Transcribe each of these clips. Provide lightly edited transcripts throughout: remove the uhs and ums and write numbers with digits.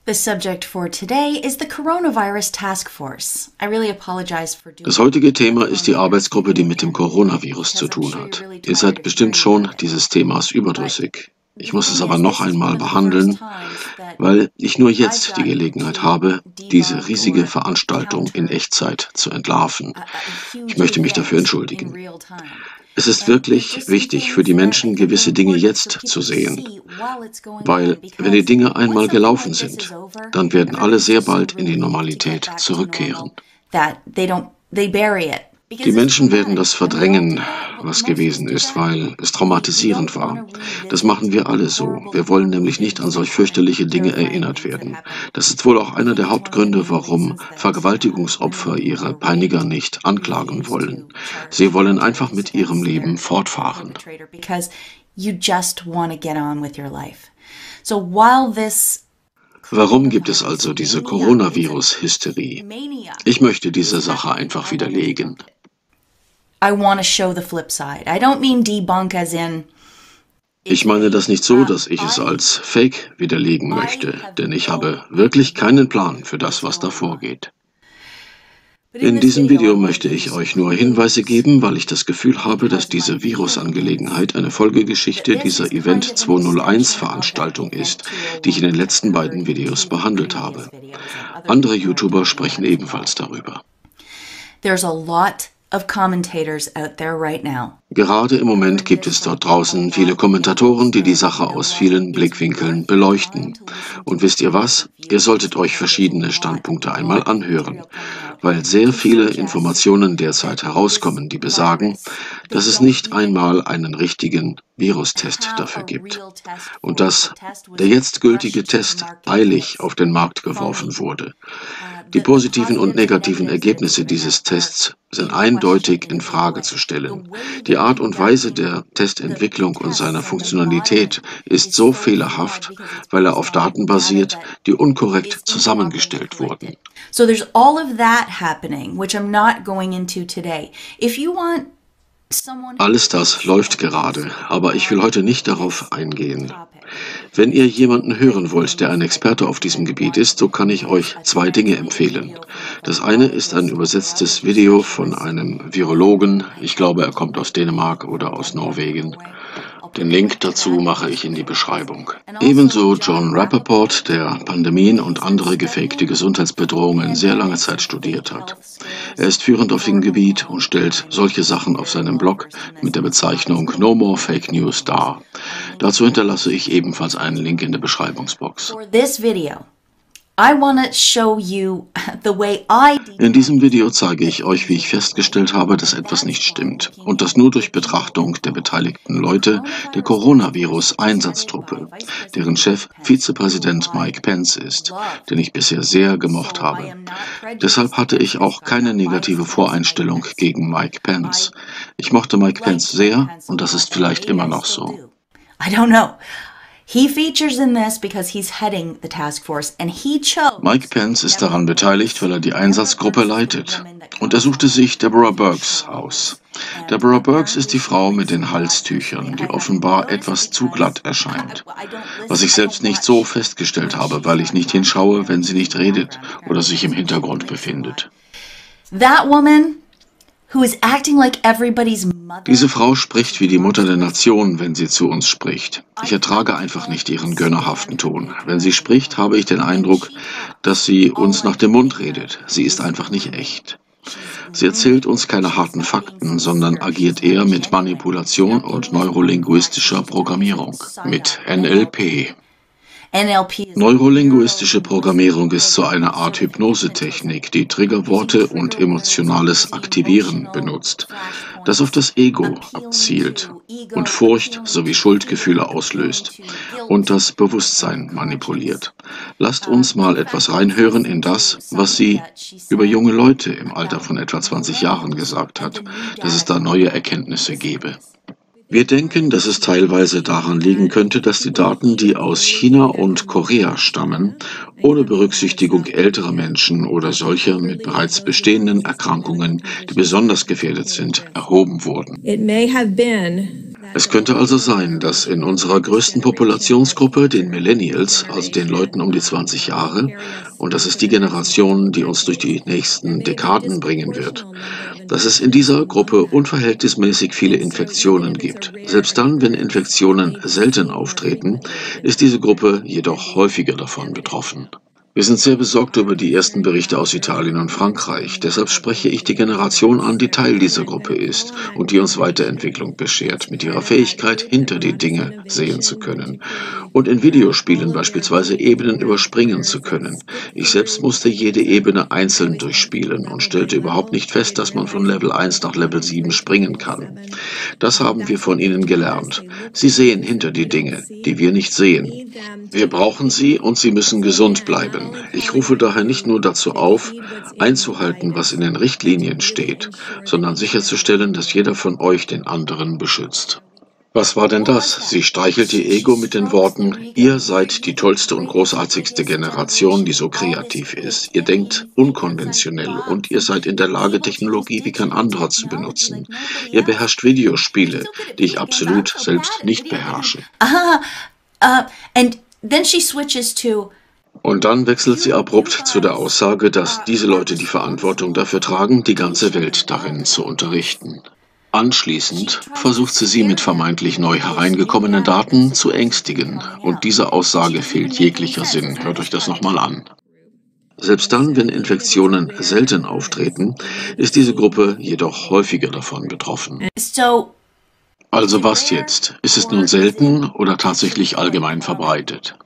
The subject for today is the Coronavirus Task Force. I really apologize for doing. Das heutige Thema ist die Arbeitsgruppe, die mit dem Coronavirus zu tun hat. Ihr seid bestimmt schon dieses Themas überdrüssig. Ich muss es aber noch einmal behandeln, weil ich nur jetzt die Gelegenheit habe, diese riesige Veranstaltung in Echtzeit zu entlarven. Ich möchte mich dafür entschuldigen. Es ist wirklich wichtig für die Menschen, gewisse Dinge jetzt zu sehen, weil wenn die Dinge einmal gelaufen sind, dann werden alle sehr bald in die Normalität zurückkehren. Die Menschen werden das verdrängen, was gewesen ist, weil es traumatisierend war. Das machen wir alle so. Wir wollen nämlich nicht an solch fürchterliche Dinge erinnert werden. Das ist wohl auch einer der Hauptgründe, warum Vergewaltigungsopfer ihre Peiniger nicht anklagen wollen. Sie wollen einfach mit ihrem Leben fortfahren. Warum gibt es also diese Coronavirus-Hysterie? Ich möchte diese Sache einfach widerlegen. Ich meine das nicht so, dass ich es als Fake widerlegen möchte, denn ich habe wirklich keinen Plan für das, was da vorgeht. In diesem Video möchte ich euch nur Hinweise geben, weil ich das Gefühl habe, dass diese Virusangelegenheit eine Folgegeschichte dieser Event 201 Veranstaltung ist, die ich in den letzten beiden Videos behandelt habe. Andere YouTuber sprechen ebenfalls darüber. Gerade im Moment gibt es dort draußen viele Kommentatoren, die die Sache aus vielen Blickwinkeln beleuchten. Und wisst ihr was? Ihr solltet euch verschiedene Standpunkte einmal anhören, weil sehr viele Informationen derzeit herauskommen, die besagen, dass es nicht einmal einen richtigen Virustest dafür gibt und dass der jetzt gültige Test eilig auf den Markt geworfen wurde. Die positiven und negativen Ergebnisse dieses Tests sind eindeutig in Frage zu stellen. Die Art und Weise der Testentwicklung und seiner Funktionalität ist so fehlerhaft, weil er auf Daten basiert, die unkorrekt zusammengestellt wurden. So there's all of that happening, which I'm not going into today. If you want Alles das läuft gerade, aber ich will heute nicht darauf eingehen. Wenn ihr jemanden hören wollt, der ein Experte auf diesem Gebiet ist, so kann ich euch zwei Dinge empfehlen. Das eine ist ein übersetztes Video von einem Virologen, ich glaube er kommt aus Dänemark oder aus Norwegen. Den Link dazu mache ich in die Beschreibung. Ebenso John Rappaport, der Pandemien und andere gefakte Gesundheitsbedrohungen sehr lange Zeit studiert hat. Er ist führend auf dem Gebiet und stellt solche Sachen auf seinem Blog mit der Bezeichnung No More Fake News dar. Dazu hinterlasse ich ebenfalls einen Link in der Beschreibungsbox. In diesem Video zeige ich euch, wie ich festgestellt habe, dass etwas nicht stimmt und das nur durch Betrachtung der beteiligten Leute der Coronavirus-Einsatzgruppe, deren Chef Vizepräsident Mike Pence ist, den ich bisher sehr gemocht habe. Deshalb hatte ich auch keine negative Voreinstellung gegen Mike Pence. Ich mochte Mike Pence sehr und das ist vielleicht immer noch so. Mike Pence ist daran beteiligt, weil er die Einsatzgruppe leitet. Und er suchte sich Deborah Birx aus. Deborah Birx ist die Frau mit den Halstüchern, die offenbar etwas zu glatt erscheint. Was ich selbst nicht so festgestellt habe, weil ich nicht hinschaue, wenn sie nicht redet oder sich im Hintergrund befindet. Diese Frau spricht wie die Mutter der Nation, wenn sie zu uns spricht. Ich ertrage einfach nicht ihren gönnerhaften Ton. Wenn sie spricht, habe ich den Eindruck, dass sie uns nach dem Mund redet. Sie ist einfach nicht echt. Sie erzählt uns keine harten Fakten, sondern agiert eher mit Manipulation und neurolinguistischer Programmierung, mit NLP. Neurolinguistische Programmierung ist so eine Art Hypnosetechnik, die Triggerworte und emotionales Aktivieren benutzt, das auf das Ego abzielt und Furcht sowie Schuldgefühle auslöst und das Bewusstsein manipuliert. Lasst uns mal etwas reinhören in das, was sie über junge Leute im Alter von etwa 20 Jahren gesagt hat, dass es da neue Erkenntnisse gebe. Wir denken, dass es teilweise daran liegen könnte, dass die Daten, die aus China und Korea stammen, ohne Berücksichtigung älterer Menschen oder solcher mit bereits bestehenden Erkrankungen, die besonders gefährdet sind, erhoben wurden. Es könnte also sein, dass in unserer größten Populationsgruppe, den Millennials, also den Leuten um die 20 Jahre, und das ist die Generation, die uns durch die nächsten Dekaden bringen wird, dass es in dieser Gruppe unverhältnismäßig viele Infektionen gibt. Selbst dann, wenn Infektionen selten auftreten, ist diese Gruppe jedoch häufiger davon betroffen. Wir sind sehr besorgt über die ersten Berichte aus Italien und Frankreich. Deshalb spreche ich die Generation an, die Teil dieser Gruppe ist und die uns Weiterentwicklung beschert, mit ihrer Fähigkeit, hinter die Dinge sehen zu können und in Videospielen beispielsweise Ebenen überspringen zu können. Ich selbst musste jede Ebene einzeln durchspielen und stellte überhaupt nicht fest, dass man von Level 1 nach Level 7 springen kann. Das haben wir von ihnen gelernt. Sie sehen hinter die Dinge, die wir nicht sehen. Wir brauchen sie und sie müssen gesund bleiben. Ich rufe daher nicht nur dazu auf, einzuhalten, was in den Richtlinien steht, sondern sicherzustellen, dass jeder von euch den anderen beschützt. Was war denn das? Sie streichelt ihr Ego mit den Worten, ihr seid die tollste und großartigste Generation, die so kreativ ist. Ihr denkt unkonventionell und ihr seid in der Lage, Technologie wie kein anderer zu benutzen. Ihr beherrscht Videospiele, die ich absolut selbst nicht beherrsche. Then she switches to Und dann wechselt sie abrupt zu der Aussage, dass diese Leute die Verantwortung dafür tragen, die ganze Welt darin zu unterrichten. Anschließend versucht sie mit vermeintlich neu hereingekommenen Daten zu ängstigen. Und diese Aussage fehlt jeglicher Sinn. Hört euch das nochmal an. Selbst dann, wenn Infektionen selten auftreten, ist diese Gruppe jedoch häufiger davon betroffen. Also was jetzt? Ist es nun selten oder tatsächlich allgemein verbreitet?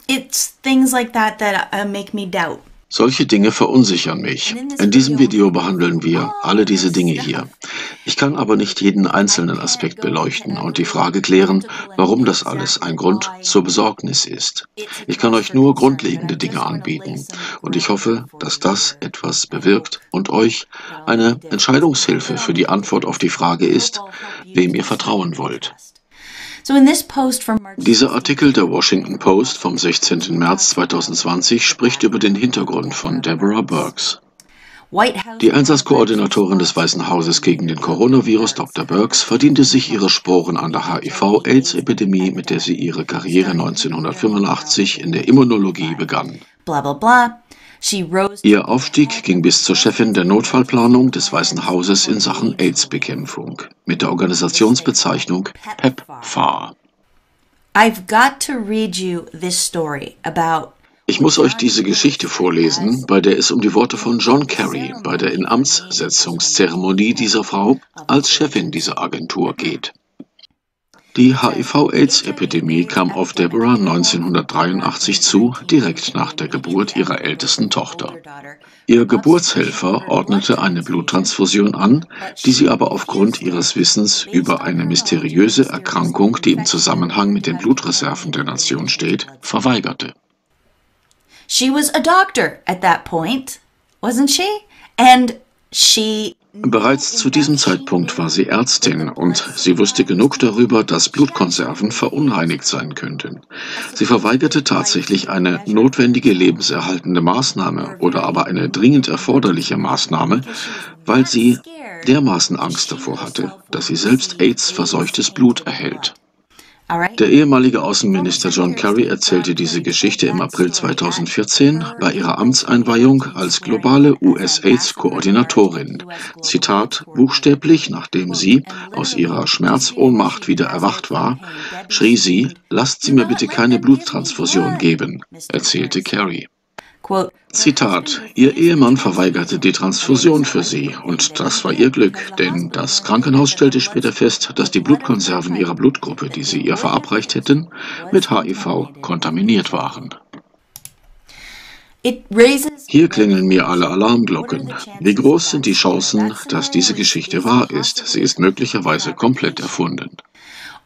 It's things like that make me doubt. Solche Dinge verunsichern mich. In diesem Video behandeln wir alle diese Dinge hier. Ich kann aber nicht jeden einzelnen Aspekt beleuchten und die Frage klären, warum das alles ein Grund zur Besorgnis ist. Ich kann euch nur grundlegende Dinge anbieten und ich hoffe, dass das etwas bewirkt und euch eine Entscheidungshilfe für die Antwort auf die Frage ist, wem ihr vertrauen wollt. Dieser Artikel der Washington Post vom 16. März 2020 spricht über den Hintergrund von Deborah Birx. Die Einsatzkoordinatorin des Weißen Hauses gegen den Coronavirus, Dr. Birx, verdiente sich ihre Sporen an der HIV-AIDS-Epidemie, mit der sie ihre Karriere 1985 in der Immunologie begann. Ihr Aufstieg ging bis zur Chefin der Notfallplanung des Weißen Hauses in Sachen AIDS-Bekämpfung mit der Organisationsbezeichnung PEPFAR. Ich muss euch diese Geschichte vorlesen, bei der es um die Worte von John Kerry bei der Inamtssetzungszeremonie dieser Frau als Chefin dieser Agentur geht. Die HIV-AIDS-Epidemie kam auf Deborah 1983 zu, direkt nach der Geburt ihrer ältesten Tochter. Ihr Geburtshelfer ordnete eine Bluttransfusion an, die sie aber aufgrund ihres Wissens über eine mysteriöse Erkrankung, die im Zusammenhang mit den Blutreserven der Nation steht, verweigerte. She was a doctor at that point, wasn't she? And she Bereits zu diesem Zeitpunkt war sie Ärztin und sie wusste genug darüber, dass Blutkonserven verunreinigt sein könnten. Sie verweigerte tatsächlich eine notwendige lebenserhaltende Maßnahme oder aber eine dringend erforderliche Maßnahme, weil sie dermaßen Angst davor hatte, dass sie selbst AIDS-verseuchtes Blut erhält. Der ehemalige Außenminister John Kerry erzählte diese Geschichte im April 2014 bei ihrer Amtseinweihung als globale US-AIDS-Koordinatorin. Zitat, buchstäblich, nachdem sie aus ihrer Schmerzohnmacht wieder erwacht war, schrie sie, lasst Sie mir bitte keine Bluttransfusion geben, erzählte Kerry. Zitat, ihr Ehemann verweigerte die Transfusion für sie und das war ihr Glück, denn das Krankenhaus stellte später fest, dass die Blutkonserven ihrer Blutgruppe, die sie ihr verabreicht hätten, mit HIV kontaminiert waren. Hier klingeln mir alle Alarmglocken. Wie groß sind die Chancen, dass diese Geschichte wahr ist? Sie ist möglicherweise komplett erfunden.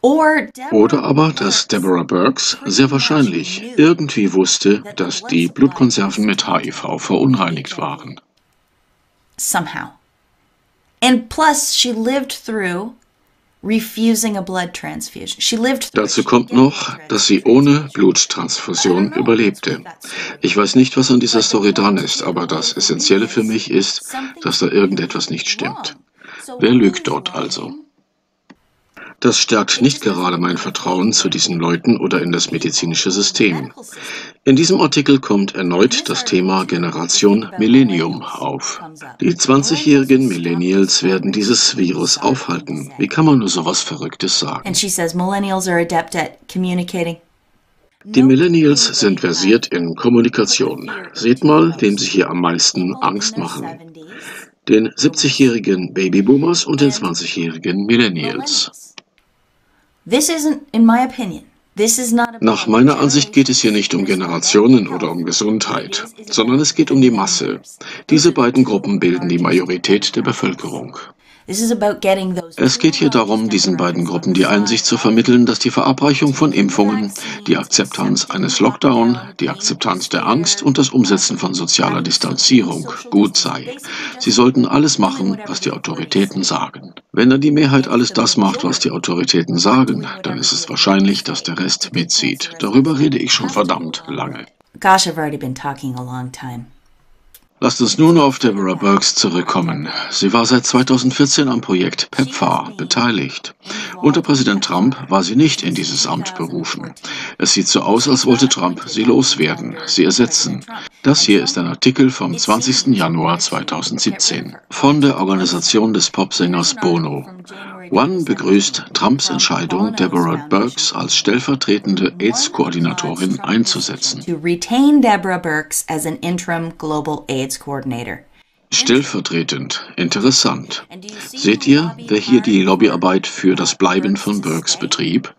Oder aber, dass Deborah Birx sehr wahrscheinlich irgendwie wusste, dass die Blutkonserven mit HIV verunreinigt waren. Somehow. And plus, she lived through refusing a blood transfusion. Dazu kommt noch, dass sie ohne Bluttransfusion überlebte. Ich weiß nicht, was an dieser Story dran ist, aber das Essentielle für mich ist, dass da irgendetwas nicht stimmt. Wer lügt dort also? Das stärkt nicht gerade mein Vertrauen zu diesen Leuten oder in das medizinische System. In diesem Artikel kommt erneut das Thema Generation Millennium auf. Die 20-jährigen Millennials werden dieses Virus aufhalten. Wie kann man nur sowas Verrücktes sagen? And she says millennials are adept at communicating. Die Millennials sind versiert in Kommunikation. Seht mal, wem sie hier am meisten Angst machen. Den 70-jährigen Babyboomers und den 20-jährigen Millennials. This isn't, in my opinion, this is not Nach meiner Ansicht geht es hier nicht um Generationen oder um Gesundheit, sondern es geht um die Masse. Diese beiden Gruppen bilden die Majorität der Bevölkerung. Es geht hier darum, diesen beiden Gruppen die Einsicht zu vermitteln, dass die Verabreichung von Impfungen, die Akzeptanz eines Lockdown, die Akzeptanz der Angst und das Umsetzen von sozialer Distanzierung gut sei. Sie sollten alles machen, was die Autoritäten sagen. Wenn dann die Mehrheit alles das macht, was die Autoritäten sagen, dann ist es wahrscheinlich, dass der Rest mitzieht. Darüber rede ich schon verdammt lange. Gosh, I've already been talking a long time. Lasst uns nun auf Deborah Birx zurückkommen. Sie war seit 2014 am Projekt PEPFAR beteiligt. Unter Präsident Trump war sie nicht in dieses Amt berufen. Es sieht so aus, als wollte Trump sie loswerden, sie ersetzen. Das hier ist ein Artikel vom 20. Januar 2017 von der Organisation des Popsängers Bono. One begrüßt Trumps Entscheidung, Deborah Birx als stellvertretende AIDS-Koordinatorin einzusetzen. To retain Deborah Birx as an interim global AIDS coordinator. Stellvertretend. Interessant. Seht ihr, wer hier die Lobbyarbeit für das Bleiben von Birx betrieb?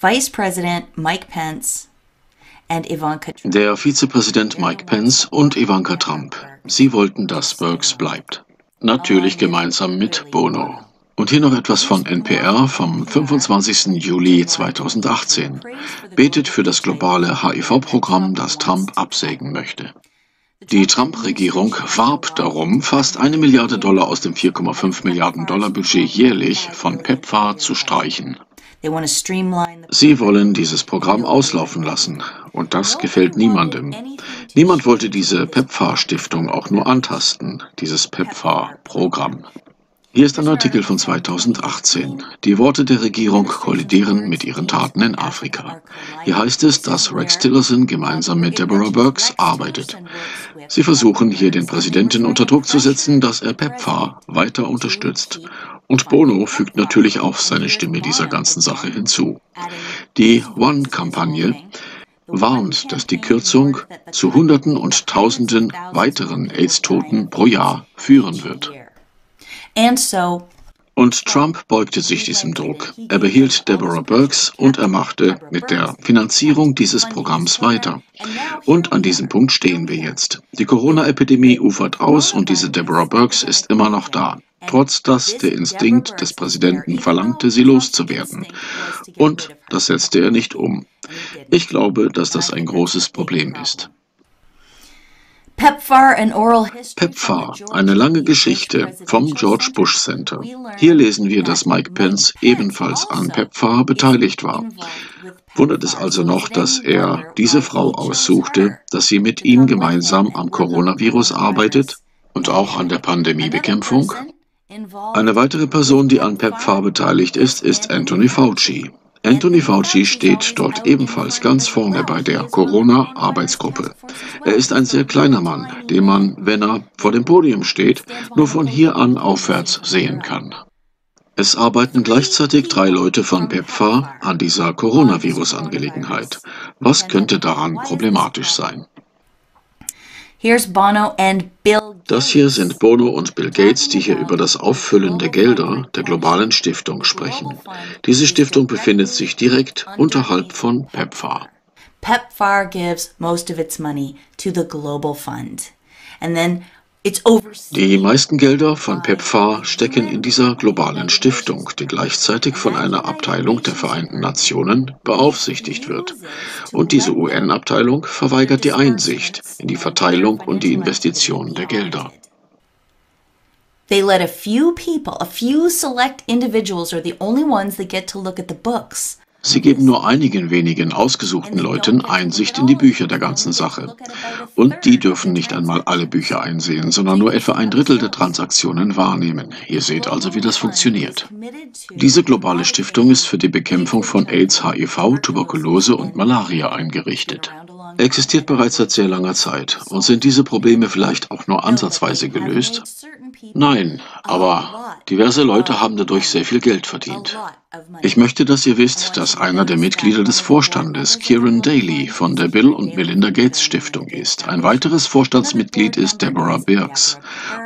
Vice President Mike Pence and Ivanka Trump. Der Vizepräsident Mike Pence und Ivanka Trump. Sie wollten, dass Birx bleibt. Natürlich gemeinsam mit Bono. Und hier noch etwas von NPR vom 25. Juli 2018. Betet für das globale HIV-Programm, das Trump absägen möchte. Die Trump-Regierung warb darum, fast $1 Milliarde aus dem $4,5 Milliarden Budget jährlich von PEPFAR zu streichen. Sie wollen dieses Programm auslaufen lassen. Und das gefällt niemandem. Niemand wollte diese PEPFAR-Stiftung auch nur antasten, dieses PEPFAR-Programm. Hier ist ein Artikel von 2018. Die Worte der Regierung kollidieren mit ihren Taten in Afrika. Hier heißt es, dass Rex Tillerson gemeinsam mit Deborah Birx arbeitet. Sie versuchen hier den Präsidenten unter Druck zu setzen, dass er PEPFAR weiter unterstützt. Und Bono fügt natürlich auch seine Stimme dieser ganzen Sache hinzu. Die One-Kampagne warnt, dass die Kürzung zu Hunderten und Tausenden weiteren AIDS-Toten pro Jahr führen wird. Und Trump beugte sich diesem Druck. Er behielt Deborah Birx und er machte mit der Finanzierung dieses Programms weiter. Und an diesem Punkt stehen wir jetzt. Die Corona-Epidemie ufert aus und diese Deborah Birx ist immer noch da. Trotz dass der Instinkt des Präsidenten verlangte, sie loszuwerden. Und das setzte er nicht um. Ich glaube, dass das ein großes Problem ist. PEPFAR, eine lange Geschichte vom George Bush Center. Hier lesen wir, dass Mike Pence ebenfalls an PEPFAR beteiligt war. Wundert es also noch, dass er diese Frau aussuchte, dass sie mit ihm gemeinsam am Coronavirus arbeitet und auch an der Pandemiebekämpfung? Eine weitere Person, die an PEPFAR beteiligt ist, ist Anthony Fauci. Anthony Fauci steht dort ebenfalls ganz vorne bei der Corona-Arbeitsgruppe. Er ist ein sehr kleiner Mann, den man, wenn er vor dem Podium steht, nur von hier an aufwärts sehen kann. Es arbeiten gleichzeitig 3 Leute von PEPFAR an dieser Coronavirus-Angelegenheit. Was könnte daran problematisch sein? Das hier sind Bono und Bill Gates, die hier über das Auffüllen der Gelder der globalen Stiftung sprechen. Diese Stiftung befindet sich direkt unterhalb von PEPFAR. PEPFAR gives most of its money to the global fund. And then die meisten Gelder von PEPFAR stecken in dieser globalen Stiftung, die gleichzeitig von einer Abteilung der Vereinten Nationen beaufsichtigt wird. Und diese UN-Abteilung verweigert die Einsicht in die Verteilung und die Investition der Gelder. They let a few people, a few select individuals are the only ones that get to look at the books Sie geben nur einigen wenigen ausgesuchten Leuten Einsicht in die Bücher der ganzen Sache. Und die dürfen nicht einmal alle Bücher einsehen, sondern nur etwa ein Drittel der Transaktionen wahrnehmen. Ihr seht also, wie das funktioniert. Diese globale Stiftung ist für die Bekämpfung von AIDS, HIV, Tuberkulose und Malaria eingerichtet. Existiert bereits seit sehr langer Zeit. Und sind diese Probleme vielleicht auch nur ansatzweise gelöst? Nein, aber diverse Leute haben dadurch sehr viel Geld verdient. Ich möchte, dass ihr wisst, dass einer der Mitglieder des Vorstandes, Kieran Daly, von der Bill und Melinda Gates Stiftung ist. Ein weiteres Vorstandsmitglied ist Deborah Birx.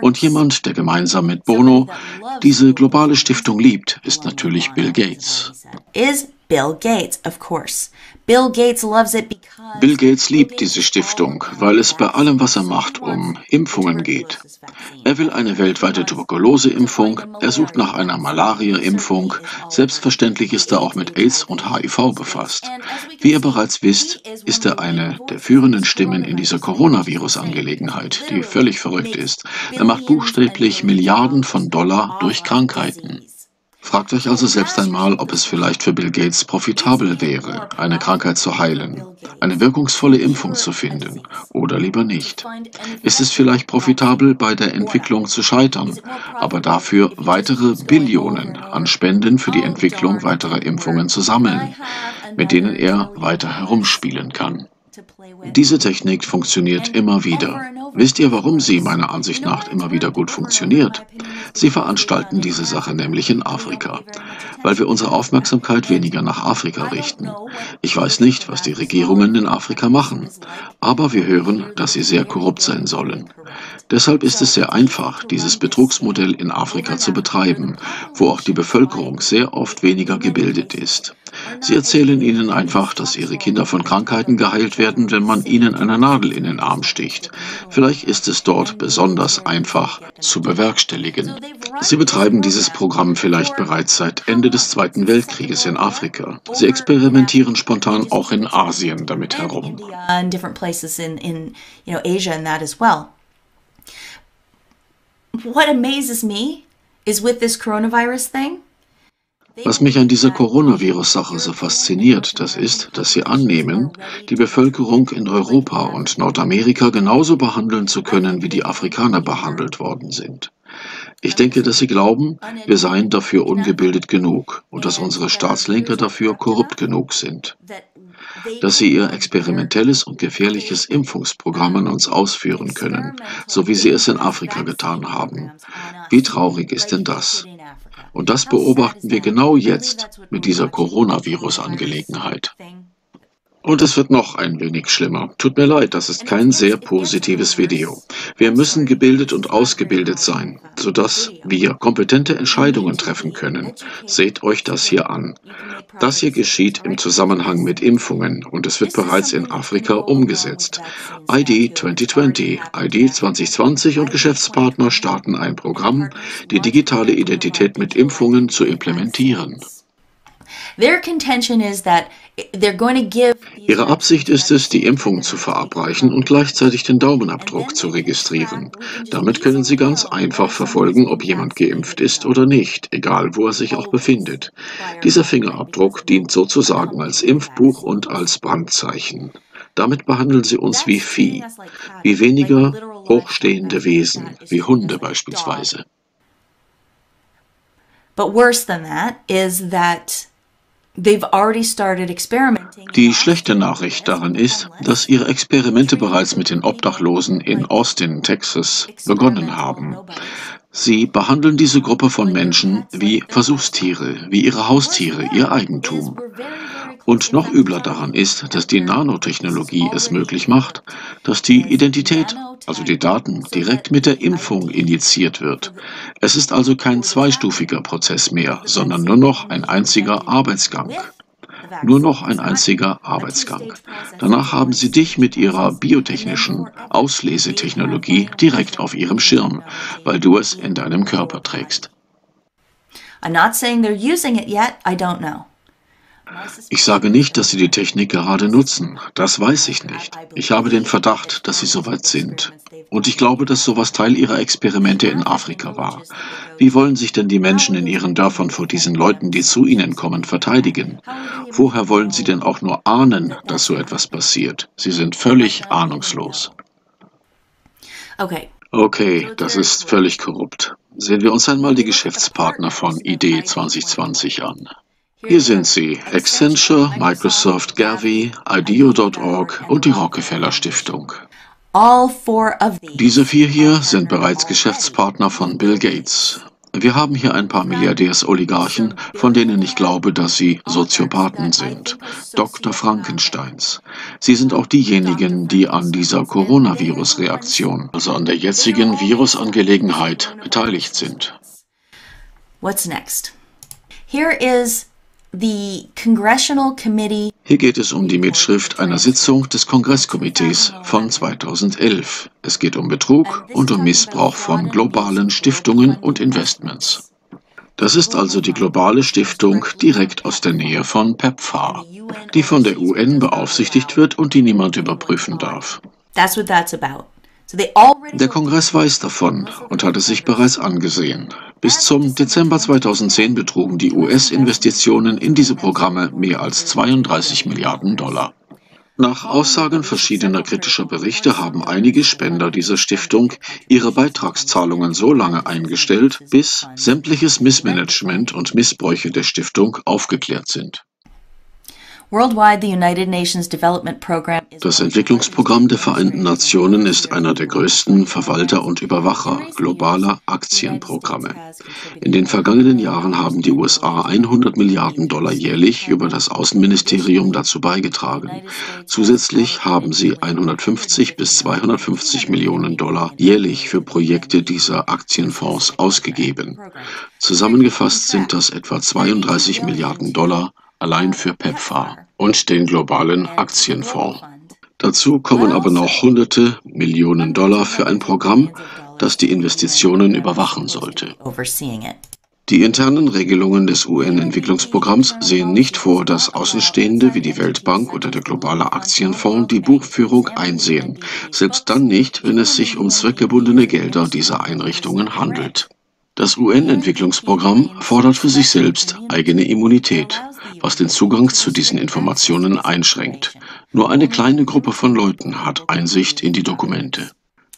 Und jemand, der gemeinsam mit Bono diese globale Stiftung liebt, ist natürlich Bill Gates. Bill Gates, of course. Bill Gates loves it because Bill Gates liebt diese Stiftung, weil es bei allem, was er macht, um Impfungen geht. Er will eine weltweite Tuberkulose-Impfung, er sucht nach einer Malaria-Impfung, selbstverständlich ist er auch mit AIDS und HIV befasst. Wie ihr bereits wisst, ist er eine der führenden Stimmen in dieser Coronavirus-Angelegenheit, die völlig verrückt ist. Er macht buchstäblich Milliarden von Dollar durch Krankheiten. Fragt euch also selbst einmal, ob es vielleicht für Bill Gates profitabel wäre, eine Krankheit zu heilen, eine wirkungsvolle Impfung zu finden oder lieber nicht. Ist es vielleicht profitabel, bei der Entwicklung zu scheitern, aber dafür weitere Billionen an Spenden für die Entwicklung weiterer Impfungen zu sammeln, mit denen er weiter herumspielen kann? Diese Technik funktioniert immer wieder. Wisst ihr, warum sie meiner Ansicht nach immer wieder gut funktioniert? Sie veranstalten diese Sache nämlich in Afrika, weil wir unsere Aufmerksamkeit weniger nach Afrika richten. Ich weiß nicht, was die Regierungen in Afrika machen, aber wir hören, dass sie sehr korrupt sein sollen. Deshalb ist es sehr einfach, dieses Betrugsmodell in Afrika zu betreiben, wo auch die Bevölkerung sehr oft weniger gebildet ist. Sie erzählen ihnen einfach, dass ihre Kinder von Krankheiten geheilt werden, wenn man ihnen eine Nadel in den Arm sticht. Vielleicht ist es dort besonders einfach zu bewerkstelligen. Sie betreiben dieses Programm vielleicht bereits seit Ende des Zweiten Weltkrieges in Afrika. Sie experimentieren spontan auch in Asien damit herum. What amazes me is with this coronavirus thing. Was mich an dieser Coronavirus-Sache so fasziniert, das ist, dass sie annehmen, die Bevölkerung in Europa und Nordamerika genauso behandeln zu können, wie die Afrikaner behandelt worden sind. Ich denke, dass sie glauben, wir seien dafür ungebildet genug und dass unsere Staatslenker dafür korrupt genug sind. Dass sie ihr experimentelles und gefährliches Impfungsprogramm an uns ausführen können, so wie sie es in Afrika getan haben. Wie traurig ist denn das? Und das beobachten wir genau jetzt mit dieser Coronavirus-Angelegenheit. Und es wird noch ein wenig schlimmer. Tut mir leid, das ist kein sehr positives Video. Wir müssen gebildet und ausgebildet sein, sodass wir kompetente Entscheidungen treffen können. Seht euch das hier an. Das hier geschieht im Zusammenhang mit Impfungen und es wird bereits in Afrika umgesetzt. ID 2020, ID 2020 und Geschäftspartner starten ein Programm, die digitale Identität mit Impfungen zu implementieren. Ihre Absicht ist es, die Impfung zu verabreichen und gleichzeitig den Daumenabdruck zu registrieren. Damit können Sie ganz einfach verfolgen, ob jemand geimpft ist oder nicht, egal wo er sich auch befindet. Dieser Fingerabdruck dient sozusagen als Impfbuch und als Brandzeichen. Damit behandeln Sie uns wie Vieh, wie weniger hochstehende Wesen, wie Hunde beispielsweise. But worse than that is that die schlechte Nachricht daran ist, dass ihre Experimente bereits mit den Obdachlosen in Austin, Texas, begonnen haben. Sie behandeln diese Gruppe von Menschen wie Versuchstiere, wie ihre Haustiere, ihr Eigentum. Und noch übler daran ist, dass die Nanotechnologie es möglich macht, dass die Identität, also die Daten, direkt mit der Impfung injiziert wird. Es ist also kein zweistufiger Prozess mehr, sondern nur noch ein einziger Arbeitsgang. Nur noch ein einziger Arbeitsgang. Danach haben Sie dich mit Ihrer biotechnischen Auslesetechnologie direkt auf Ihrem Schirm, weil du es in deinem Körper trägst. I'm not saying they're using it yet, I don't know. Ich sage nicht, dass sie die Technik gerade nutzen. Das weiß ich nicht. Ich habe den Verdacht, dass sie soweit sind. Und ich glaube, dass sowas Teil ihrer Experimente in Afrika war. Wie wollen sich denn die Menschen in ihren Dörfern vor diesen Leuten, die zu ihnen kommen, verteidigen? Woher wollen sie denn auch nur ahnen, dass so etwas passiert? Sie sind völlig ahnungslos. Okay, das ist völlig korrupt. Sehen wir uns einmal die Geschäftspartner von ID 2020 an. Hier sind sie: Accenture, Microsoft, Gavi, IDEO.org und die Rockefeller Stiftung. Diese 4 hier sind bereits Geschäftspartner von Bill Gates. Wir haben hier ein paar Milliardärsoligarchen, von denen ich glaube, dass sie Soziopathen sind. Dr. Frankensteins. Sie sind auch diejenigen, die an dieser Coronavirus-Reaktion, also an der jetzigen Virusangelegenheit, beteiligt sind. What's next? Here is the Congressional Committee. Hier geht es um die Mitschrift einer Sitzung des Kongresskomitees von 2011. Es geht um Betrug und um Missbrauch von globalen Stiftungen und Investments. Das ist also die globale Stiftung direkt aus der Nähe von PEPFAR, die von der UN beaufsichtigt wird und die niemand überprüfen darf. That's what that's about. Der Kongress weiß davon und hat es sich bereits angesehen. Bis zum Dezember 2010 betrugen die US-Investitionen in diese Programme mehr als 32 Milliarden $. Nach Aussagen verschiedener kritischer Berichte haben einige Spender dieser Stiftung ihre Beitragszahlungen so lange eingestellt, bis sämtliches Missmanagement und Missbräuche der Stiftung aufgeklärt sind. Das Entwicklungsprogramm der Vereinten Nationen ist einer der größten Verwalter und Überwacher globaler Aktienprogramme. In den vergangenen Jahren haben die USA 100 Milliarden $ jährlich über das Außenministerium dazu beigetragen. Zusätzlich haben sie 150 bis 250 Millionen $ jährlich für Projekte dieser Aktienfonds ausgegeben. Zusammengefasst sind das etwa 32 Milliarden $ allein für PEPFAR und den globalen Aktienfonds. Dazu kommen aber noch hunderte Millionen $ für ein Programm, das die Investitionen überwachen sollte. Die internen Regelungen des UN-Entwicklungsprogramms sehen nicht vor, dass Außenstehende wie die Weltbank oder der globale Aktienfonds die Buchführung einsehen, selbst dann nicht, wenn es sich um zweckgebundene Gelder dieser Einrichtungen handelt. Das UN-Entwicklungsprogramm fordert für sich selbst eigene Immunität, was den Zugang zu diesen Informationen einschränkt. Nur eine kleine Gruppe von Leuten hat Einsicht in die Dokumente.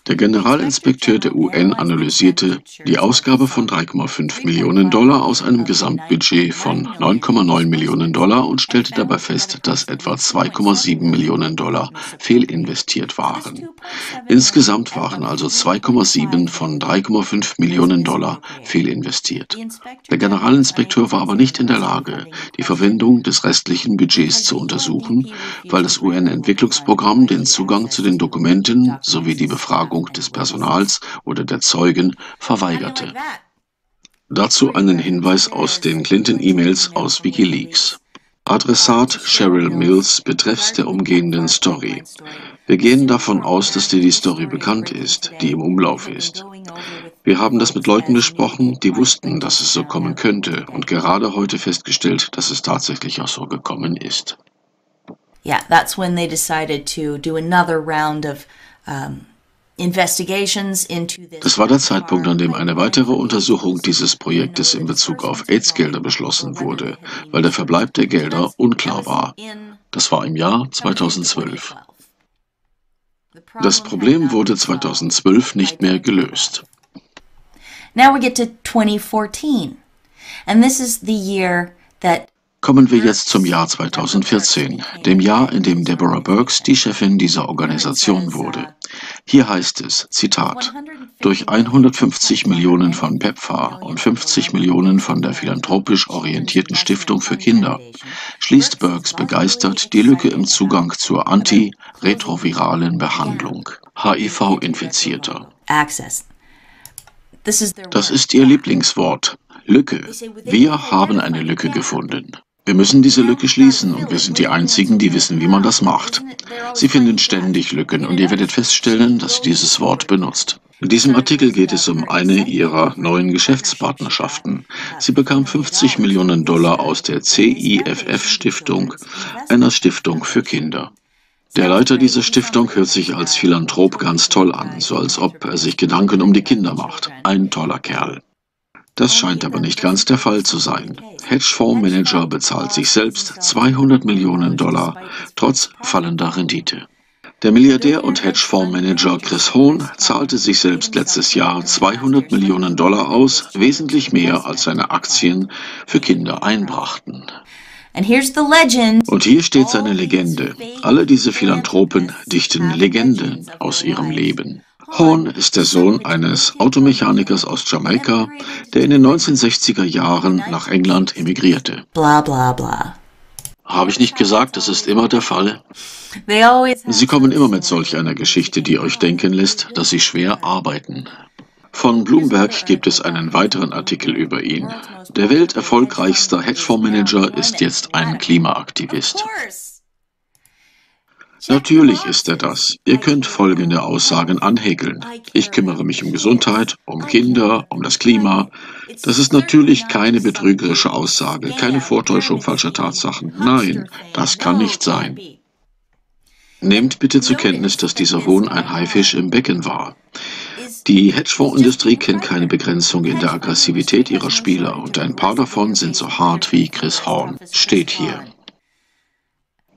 Der Generalinspekteur der UN analysierte die Ausgabe von 3,5 Millionen $ aus einem Gesamtbudget von 9,9 Millionen $ und stellte dabei fest, dass etwa 2,7 Millionen $ fehlinvestiert waren. Insgesamt waren also 2,7 von 3,5 Millionen $ fehlinvestiert. Der Generalinspekteur war aber nicht in der Lage, die Verwendung des restlichen Budgets zu untersuchen, weil das UN-Entwicklungsprogramm den Zugang zu den Dokumenten sowie die Befragung des Personals oder der Zeugen verweigerte. Dazu einen Hinweis aus den Clinton-E-Mails aus WikiLeaks. Adressat Cheryl Mills betreffs der umgehenden Story. Wir gehen davon aus, dass dir die Story bekannt ist, die im Umlauf ist. Wir haben das mit Leuten besprochen, die wussten, dass es so kommen könnte und gerade heute festgestellt, dass es tatsächlich auch so gekommen ist. Yeah, that's when they decided to do another round of Das war der Zeitpunkt, an dem eine weitere Untersuchung dieses Projektes in Bezug auf AIDS-Gelder beschlossen wurde, weil der Verbleib der Gelder unklar war. Das war im Jahr 2012. Das Problem wurde 2012 nicht mehr gelöst. Now we get to 2014. And this is the year that Kommen wir jetzt zum Jahr 2014, dem Jahr, in dem Deborah Birx die Chefin dieser Organisation wurde. Hier heißt es, Zitat, durch 150 Millionen von PEPFAR und 50 Millionen von der philanthropisch orientierten Stiftung für Kinder schließt Birx begeistert die Lücke im Zugang zur antiretroviralen Behandlung HIV-Infizierter. Das ist ihr Lieblingswort, Lücke. Wir haben eine Lücke gefunden. Wir müssen diese Lücke schließen und wir sind die Einzigen, die wissen, wie man das macht. Sie finden ständig Lücken und ihr werdet feststellen, dass sie dieses Wort benutzt. In diesem Artikel geht es um eine ihrer neuen Geschäftspartnerschaften. Sie bekam $50 Millionen aus der CIFF-Stiftung, einer Stiftung für Kinder. Der Leiter dieser Stiftung hört sich als Philanthrop ganz toll an, so als ob er sich Gedanken um die Kinder macht. Ein toller Kerl. Das scheint aber nicht ganz der Fall zu sein. Hedgefondsmanager bezahlt sich selbst $200 Millionen, trotz fallender Rendite. Der Milliardär und Hedgefondsmanager Chris Hohn zahlte sich selbst letztes Jahr $200 Millionen aus, wesentlich mehr als seine Aktien für Kinder einbrachten. Und hier steht seine Legende. Alle diese Philanthropen dichten Legenden aus ihrem Leben. Hohn ist der Sohn eines Automechanikers aus Jamaika, der in den 1960er Jahren nach England emigrierte. Bla bla bla. Habe ich nicht gesagt, das ist immer der Fall? Sie kommen immer mit solch einer Geschichte, die euch denken lässt, dass sie schwer arbeiten. Von Bloomberg gibt es einen weiteren Artikel über ihn. Der welterfolgreichste Hedgefondsmanager ist jetzt ein Klimaaktivist. Natürlich ist er das. Ihr könnt folgende Aussagen anhäkeln. Ich kümmere mich um Gesundheit, um Kinder, um das Klima. Das ist natürlich keine betrügerische Aussage, keine Vortäuschung falscher Tatsachen. Nein, das kann nicht sein. Nehmt bitte zur Kenntnis, dass dieser Hohn ein Haifisch im Becken war. Die Hedgefondsindustrie kennt keine Begrenzung in der Aggressivität ihrer Spieler und ein paar davon sind so hart wie Chris Hohn. Steht hier.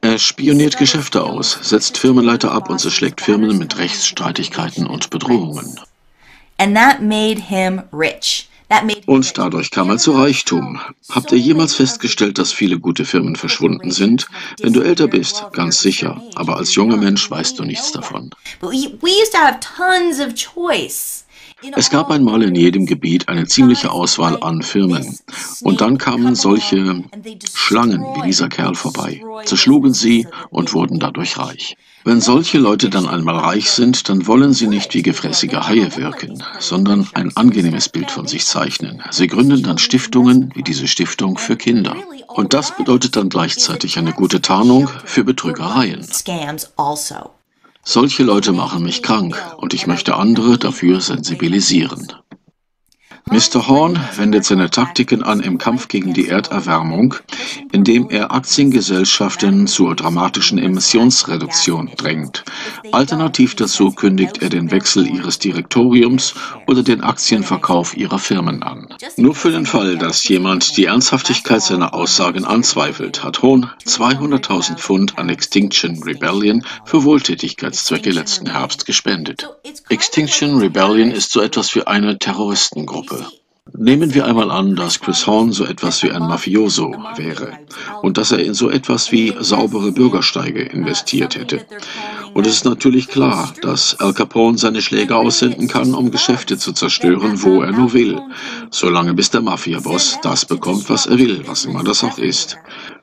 Er spioniert Geschäfte aus, setzt Firmenleiter ab und zerschlägt Firmen mit Rechtsstreitigkeiten und Bedrohungen. Und dadurch kam er zu Reichtum. Habt ihr jemals festgestellt, dass viele gute Firmen verschwunden sind? Wenn du älter bist, ganz sicher. Aber als junger Mensch weißt du nichts davon. Es gab einmal in jedem Gebiet eine ziemliche Auswahl an Firmen. Und dann kamen solche Schlangen wie dieser Kerl vorbei, zerschlugen sie und wurden dadurch reich. Wenn solche Leute dann einmal reich sind, dann wollen sie nicht wie gefräßige Haie wirken, sondern ein angenehmes Bild von sich zeichnen. Sie gründen dann Stiftungen wie diese Stiftung für Kinder. Und das bedeutet dann gleichzeitig eine gute Tarnung für Betrügereien. Solche Leute machen mich krank und ich möchte andere dafür sensibilisieren. Mr. Hohn wendet seine Taktiken an im Kampf gegen die Erderwärmung, indem er Aktiengesellschaften zur dramatischen Emissionsreduktion drängt. Alternativ dazu kündigt er den Wechsel ihres Direktoriums oder den Aktienverkauf ihrer Firmen an. Nur für den Fall, dass jemand die Ernsthaftigkeit seiner Aussagen anzweifelt, hat Hohn 200.000 Pfund an Extinction Rebellion für Wohltätigkeitszwecke letzten Herbst gespendet. Extinction Rebellion ist so etwas wie eine Terroristengruppe. Nehmen wir einmal an, dass Chris Hohn so etwas wie ein Mafioso wäre und dass er in so etwas wie saubere Bürgersteige investiert hätte. Und es ist natürlich klar, dass Al Capone seine Schläger aussenden kann, um Geschäfte zu zerstören, wo er nur will, solange bis der Mafia-Boss das bekommt, was er will, was immer das auch ist.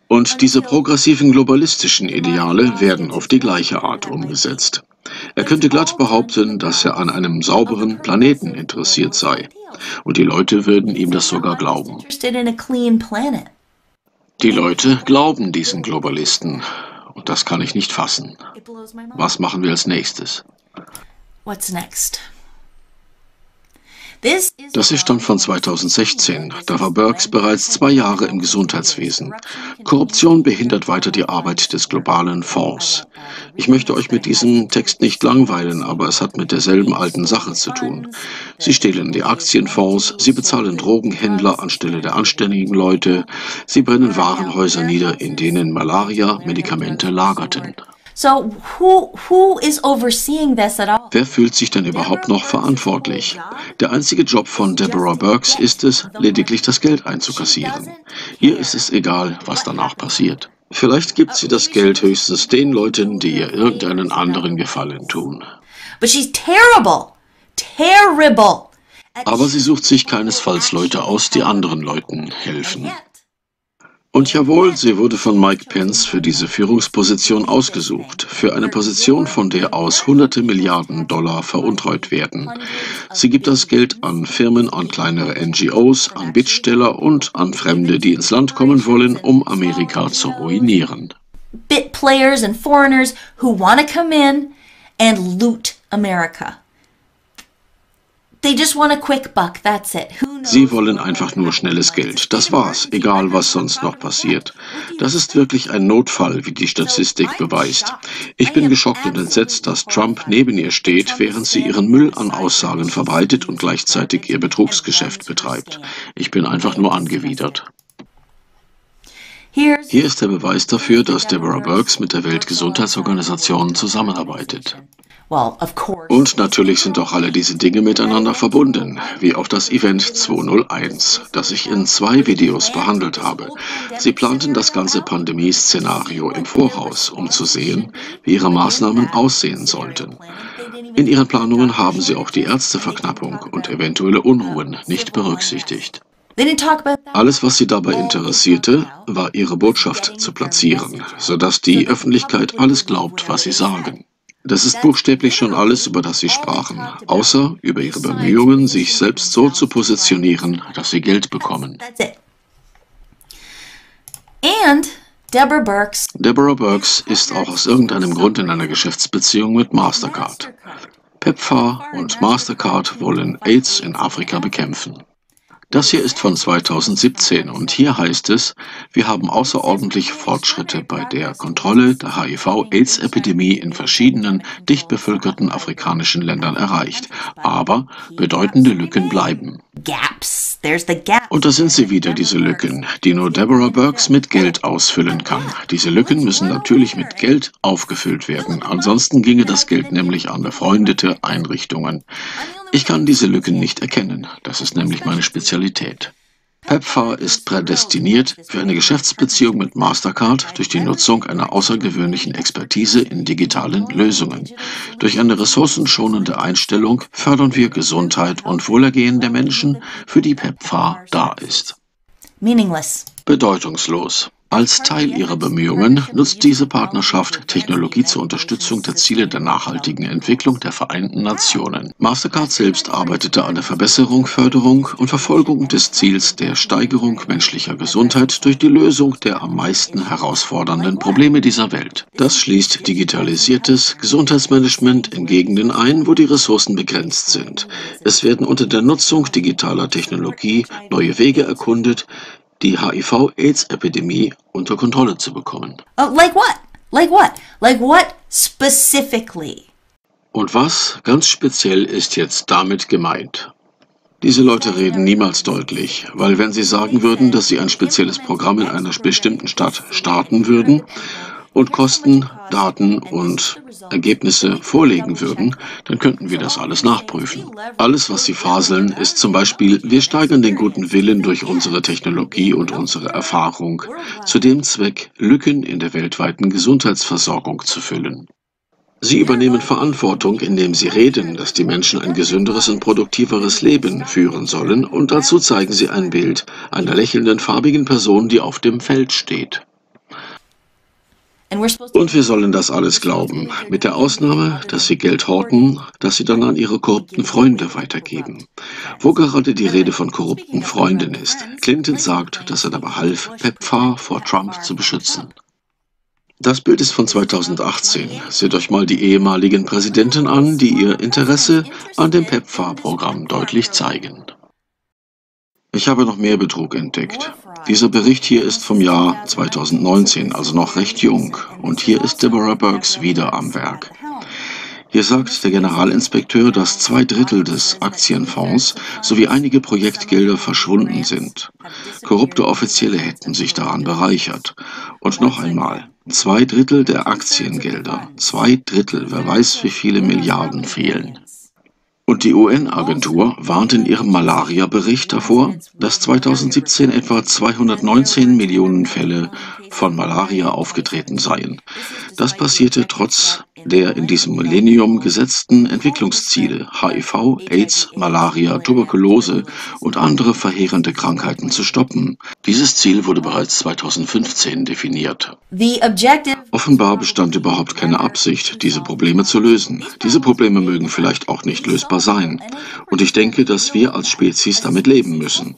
Und diese progressiven globalistischen Ideale werden auf die gleiche Art umgesetzt. Er könnte glatt behaupten, dass er an einem sauberen Planeten interessiert sei. Und die Leute würden ihm das sogar glauben. Die Leute glauben diesen Globalisten. Und das kann ich nicht fassen. Was machen wir als nächstes? Das ist dann von 2016. Da war Birx bereits 2 Jahre im Gesundheitswesen. Korruption behindert weiter die Arbeit des globalen Fonds. Ich möchte euch mit diesem Text nicht langweilen, aber es hat mit derselben alten Sache zu tun. Sie stehlen die Aktienfonds, sie bezahlen Drogenhändler anstelle der anständigen Leute, sie brennen Warenhäuser nieder, in denen Malaria-Medikamente lagerten. So who is overseeing this at all? Wer fühlt sich denn überhaupt noch verantwortlich? Der einzige Job von Deborah Birx ist es, lediglich das Geld einzukassieren. Ihr ist es egal, was danach passiert. Vielleicht gibt sie das Geld höchstens den Leuten, die ihr irgendeinen anderen Gefallen tun. But she's terrible. Terrible. Aber sie sucht sich keinesfalls Leute aus, die anderen Leuten helfen. Und jawohl, sie wurde von Mike Pence für diese Führungsposition ausgesucht, für eine Position, von der aus hunderte Milliarden Dollar veruntreut werden. Sie gibt das Geld an Firmen, an kleinere NGOs, an Bittsteller und an Fremde, die ins Land kommen wollen, um Amerika zu ruinieren. Bit players and foreigners who want to come in and loot America. They just want a quick buck, that's it. Sie wollen einfach nur schnelles Geld. Das war's, egal was sonst noch passiert. Das ist wirklich ein Notfall, wie die Statistik beweist. Ich bin geschockt und entsetzt, dass Trump neben ihr steht, während sie ihren Müll an Aussagen verbreitet und gleichzeitig ihr Betrugsgeschäft betreibt. Ich bin einfach nur angewidert. Hier ist der Beweis dafür, dass Deborah Birx mit der Weltgesundheitsorganisation zusammenarbeitet. Und natürlich sind auch alle diese Dinge miteinander verbunden, wie auch das Event 201, das ich in 2 Videos behandelt habe. Sie planten das ganze Pandemie-Szenario im Voraus, um zu sehen, wie ihre Maßnahmen aussehen sollten. In ihren Planungen haben sie auch die Ärzteverknappung und eventuelle Unruhen nicht berücksichtigt. Alles, was sie dabei interessierte, war ihre Botschaft zu platzieren, sodass die Öffentlichkeit alles glaubt, was sie sagen. Das ist buchstäblich schon alles, über das sie sprachen, außer über ihre Bemühungen, sich selbst so zu positionieren, dass sie Geld bekommen. Deborah Birx ist auch aus irgendeinem Grund in einer Geschäftsbeziehung mit Mastercard. PEPFAR und Mastercard wollen AIDS in Afrika bekämpfen. Das hier ist von 2017 und hier heißt es, wir haben außerordentliche Fortschritte bei der Kontrolle der HIV-AIDS-Epidemie in verschiedenen, dicht bevölkerten afrikanischen Ländern erreicht. Aber bedeutende Lücken bleiben. Und da sind sie wieder, diese Lücken, die nur Deborah Birx mit Geld ausfüllen kann. Diese Lücken müssen natürlich mit Geld aufgefüllt werden, ansonsten ginge das Geld nämlich an befreundete Einrichtungen. Ich kann diese Lücken nicht erkennen, das ist nämlich meine Spezialität. PEPFAR ist prädestiniert für eine Geschäftsbeziehung mit Mastercard durch die Nutzung einer außergewöhnlichen Expertise in digitalen Lösungen. Durch eine ressourcenschonende Einstellung fördern wir Gesundheit und Wohlergehen der Menschen, für die PEPFAR da ist. Bedeutungslos. Als Teil ihrer Bemühungen nutzt diese Partnerschaft Technologie zur Unterstützung der Ziele der nachhaltigen Entwicklung der Vereinten Nationen. Mastercard selbst arbeitete an der Verbesserung, Förderung und Verfolgung des Ziels der Steigerung menschlicher Gesundheit durch die Lösung der am meisten herausfordernden Probleme dieser Welt. Das schließt digitalisiertes Gesundheitsmanagement in Gegenden ein, wo die Ressourcen begrenzt sind. Es werden unter der Nutzung digitaler Technologie neue Wege erkundet, die HIV-AIDS-Epidemie unter Kontrolle zu bekommen. Like what? Like what? Like what specifically? Und was ganz speziell ist jetzt damit gemeint? Diese Leute reden niemals deutlich, weil wenn sie sagen würden, dass sie ein spezielles Programm in einer bestimmten Stadt starten würden und Kosten, Daten und Ergebnisse vorlegen würden, dann könnten wir das alles nachprüfen. Alles, was sie faseln, ist zum Beispiel, wir steigern den guten Willen durch unsere Technologie und unsere Erfahrung, zu dem Zweck, Lücken in der weltweiten Gesundheitsversorgung zu füllen. Sie übernehmen Verantwortung, indem sie reden, dass die Menschen ein gesünderes und produktiveres Leben führen sollen, und dazu zeigen sie ein Bild einer lächelnden, farbigen Person, die auf dem Feld steht. Und wir sollen das alles glauben, mit der Ausnahme, dass sie Geld horten, das sie dann an ihre korrupten Freunde weitergeben. Wo gerade die Rede von korrupten Freunden ist. Clinton sagt, dass er dabei half, PEPFAR vor Trump zu beschützen. Das Bild ist von 2018. Seht euch mal die ehemaligen Präsidenten an, die ihr Interesse an dem PEPFAR-Programm deutlich zeigen. Ich habe noch mehr Betrug entdeckt. Dieser Bericht hier ist vom Jahr 2019, also noch recht jung. Und hier ist Deborah Birx wieder am Werk. Hier sagt der Generalinspekteur, dass 2/3 des Aktienfonds sowie einige Projektgelder verschwunden sind. Korrupte Offizielle hätten sich daran bereichert. Und noch einmal, 2/3 der Aktiengelder, 2/3, wer weiß, wie viele Milliarden fehlen. Und die UN-Agentur warnt in ihrem Malaria-Bericht davor, dass 2017 etwa 219 Millionen Fälle von Malaria aufgetreten seien. Das passierte trotz der in diesem Millennium gesetzten Entwicklungsziele, HIV, AIDS, Malaria, Tuberkulose und andere verheerende Krankheiten zu stoppen. Dieses Ziel wurde bereits 2015 definiert. Offenbar bestand überhaupt keine Absicht, diese Probleme zu lösen. Diese Probleme mögen vielleicht auch nicht lösbar sein. Und ich denke, dass wir als Spezies damit leben müssen.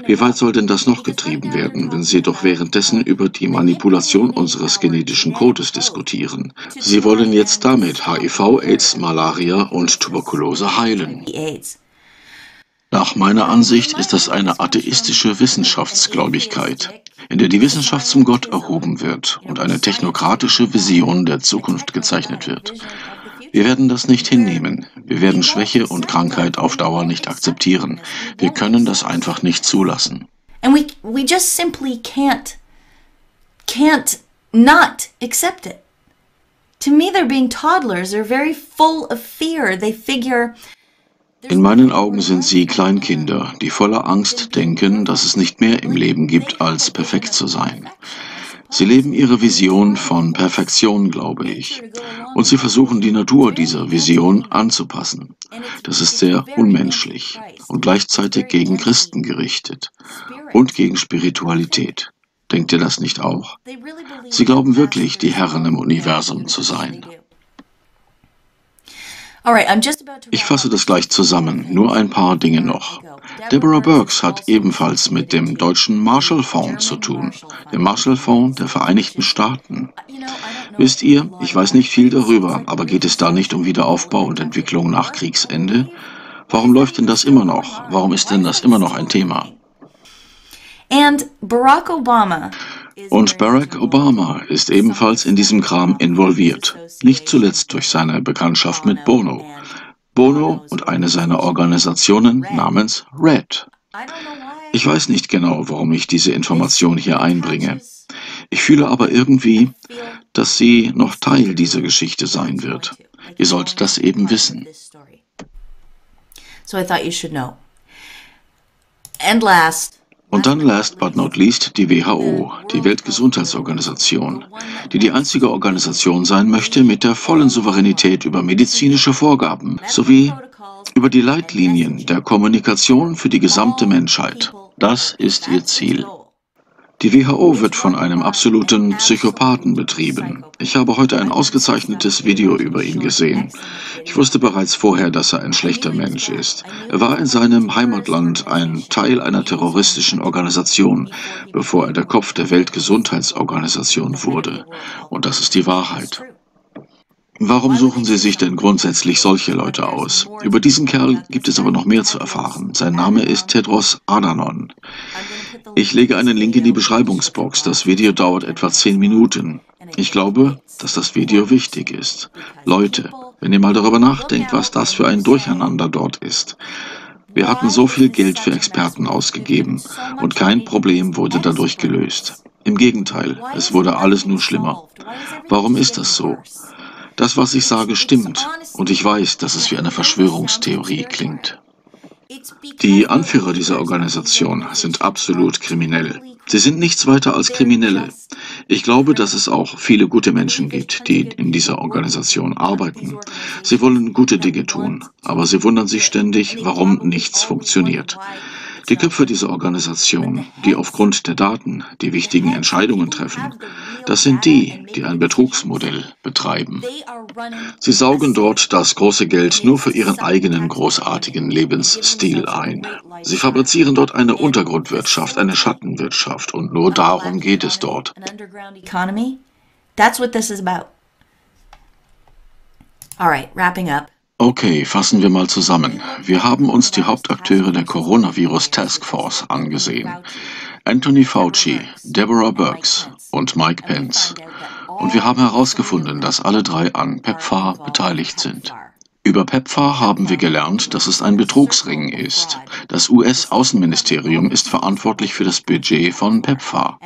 Wie weit soll denn das noch getrieben werden, wenn Sie doch währenddessen über die Manipulation unseres genetischen Codes diskutieren? Sie wollen jetzt damit HIV, AIDS, Malaria und Tuberkulose heilen. Nach meiner Ansicht ist das eine atheistische Wissenschaftsgläubigkeit, in der die Wissenschaft zum Gott erhoben wird und eine technokratische Vision der Zukunft gezeichnet wird. Wir werden das nicht hinnehmen. Wir werden Schwäche und Krankheit auf Dauer nicht akzeptieren. Wir können das einfach nicht zulassen. And we just simply can't not accept it. To me, they're being toddlers. They're very full of fear. They figure. In meinen Augen sind sie Kleinkinder, die voller Angst denken, dass es nicht mehr im Leben gibt, als perfekt zu sein. Sie leben ihre Vision von Perfektion, glaube ich. Und sie versuchen, die Natur dieser Vision anzupassen. Das ist sehr unmenschlich und gleichzeitig gegen Christen gerichtet und gegen Spiritualität. Denkt ihr das nicht auch? Sie glauben wirklich, die Herren im Universum zu sein. Ich fasse das gleich zusammen, nur ein paar Dinge noch. Deborah Birx hat ebenfalls mit dem deutschen Marshallfonds zu tun, dem Marshallfonds der Vereinigten Staaten. Wisst ihr, ich weiß nicht viel darüber, aber geht es da nicht um Wiederaufbau und Entwicklung nach Kriegsende? Warum läuft denn das immer noch? Warum ist denn das immer noch ein Thema? Und Barack Obama ist ebenfalls in diesem Kram involviert, nicht zuletzt durch seine Bekanntschaft mit Bono. Bono und eine seiner Organisationen namens RED. Ich weiß nicht genau, warum ich diese Information hier einbringe. Ich fühle aber irgendwie, dass sie noch Teil dieser Geschichte sein wird. Ihr solltet das eben wissen. Und dann last but not least die WHO, die Weltgesundheitsorganisation, die die einzige Organisation sein möchte mit der vollen Souveränität über medizinische Vorgaben sowie über die Leitlinien der Kommunikation für die gesamte Menschheit. Das ist ihr Ziel. Die WHO wird von einem absoluten Psychopathen betrieben. Ich habe heute ein ausgezeichnetes Video über ihn gesehen. Ich wusste bereits vorher, dass er ein schlechter Mensch ist. Er war in seinem Heimatland ein Teil einer terroristischen Organisation, bevor er der Kopf der Weltgesundheitsorganisation wurde. Und das ist die Wahrheit. Warum suchen Sie sich denn grundsätzlich solche Leute aus? Über diesen Kerl gibt es aber noch mehr zu erfahren. Sein Name ist Tedros Adhanom. Ich lege einen Link in die Beschreibungsbox. Das Video dauert etwa 10 Minuten. Ich glaube, dass das Video wichtig ist. Leute, wenn ihr mal darüber nachdenkt, was das für ein Durcheinander dort ist. Wir hatten so viel Geld für Experten ausgegeben und kein Problem wurde dadurch gelöst. Im Gegenteil, es wurde alles nur schlimmer. Warum ist das so? Das, was ich sage, stimmt, und ich weiß, dass es wie eine Verschwörungstheorie klingt. Die Anführer dieser Organisation sind absolut kriminell. Sie sind nichts weiter als Kriminelle. Ich glaube, dass es auch viele gute Menschen gibt, die in dieser Organisation arbeiten. Sie wollen gute Dinge tun, aber sie wundern sich ständig, warum nichts funktioniert. Die Köpfe dieser Organisation, die aufgrund der Daten die wichtigen Entscheidungen treffen, das sind die, die ein Betrugsmodell betreiben. Sie saugen dort das große Geld nur für ihren eigenen großartigen Lebensstil ein. Sie fabrizieren dort eine Untergrundwirtschaft, eine Schattenwirtschaft und nur darum geht es dort. That's what this is about. All right, wrapping up. Okay, fassen wir mal zusammen. Wir haben uns die Hauptakteure der Coronavirus Task Force angesehen. Anthony Fauci, Deborah Birx und Mike Pence. Und wir haben herausgefunden, dass alle drei an PEPFAR beteiligt sind. Über PEPFAR haben wir gelernt, dass es ein Betrugsring ist. Das US-Außenministerium ist verantwortlich für das Budget von PEPFAR.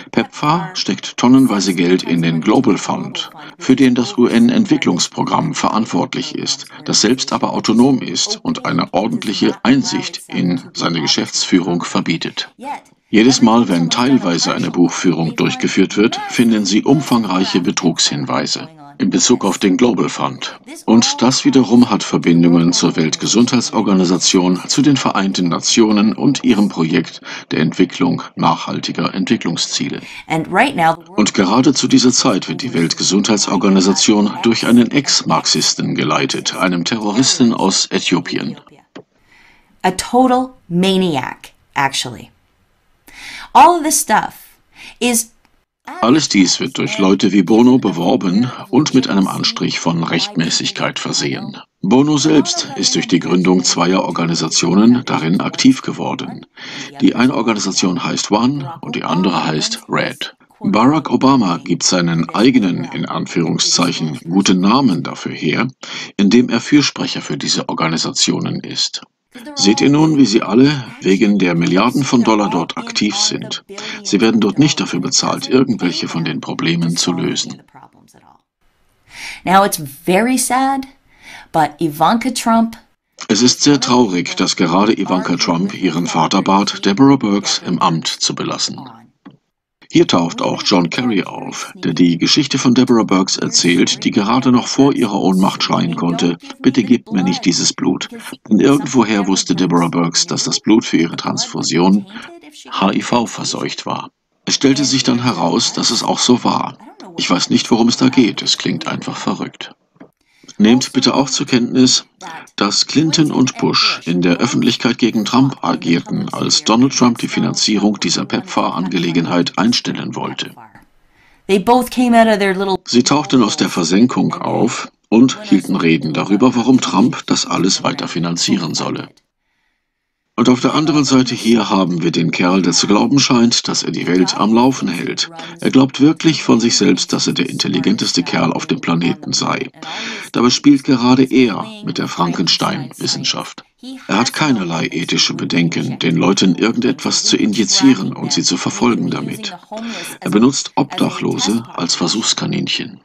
PEPFAR steckt tonnenweise Geld in den Global Fund, für den das UN-Entwicklungsprogramm verantwortlich ist, das selbst aber autonom ist und eine ordentliche Einsicht in seine Geschäftsführung verbietet. Jedes Mal, wenn teilweise eine Buchführung durchgeführt wird, finden Sie umfangreiche Betrugshinweise in Bezug auf den Global Fund. Und das wiederum hat Verbindungen zur Weltgesundheitsorganisation, zu den Vereinten Nationen und ihrem Projekt der Entwicklung nachhaltiger Entwicklungsziele. Und gerade zu dieser Zeit wird die Weltgesundheitsorganisation durch einen Ex-Marxisten geleitet, einem Terroristen aus Äthiopien. A total maniac, actually. All of this stuff is Alles dies wird durch Leute wie Bono beworben und mit einem Anstrich von Rechtmäßigkeit versehen. Bono selbst ist durch die Gründung zweier Organisationen darin aktiv geworden. Die eine Organisation heißt One und die andere heißt Red. Barack Obama gibt seinen eigenen, in Anführungszeichen, guten Namen dafür her, indem er Fürsprecher für diese Organisationen ist. Seht ihr nun, wie sie alle wegen der Milliarden von Dollar dort aktiv sind? Sie werden dort nicht dafür bezahlt, irgendwelche von den Problemen zu lösen. Now it's very sad, but Ivanka Trump. Es ist sehr traurig, dass gerade Ivanka Trump ihren Vater bat, Deborah Birx im Amt zu belassen. Hier taucht auch John Kerry auf, der die Geschichte von Deborah Birx erzählt, die gerade noch vor ihrer Ohnmacht schreien konnte, bitte gebt mir nicht dieses Blut. Denn irgendwoher wusste Deborah Birx, dass das Blut für ihre Transfusion HIV verseucht war. Es stellte sich dann heraus, dass es auch so war. Ich weiß nicht, worum es da geht, es klingt einfach verrückt. Nehmt bitte auch zur Kenntnis, dass Clinton und Bush in der Öffentlichkeit gegen Trump agierten, als Donald Trump die Finanzierung dieser PEPFAR-Angelegenheit einstellen wollte. Sie tauchten aus der Versenkung auf und hielten Reden darüber, warum Trump das alles weiter finanzieren solle. Und auf der anderen Seite hier haben wir den Kerl, der zu glauben scheint, dass er die Welt am Laufen hält. Er glaubt wirklich von sich selbst, dass er der intelligenteste Kerl auf dem Planeten sei. Dabei spielt gerade er mit der Frankenstein-Wissenschaft. Er hat keinerlei ethische Bedenken, den Leuten irgendetwas zu injizieren und sie zu verfolgen damit. Er benutzt Obdachlose als Versuchskaninchen.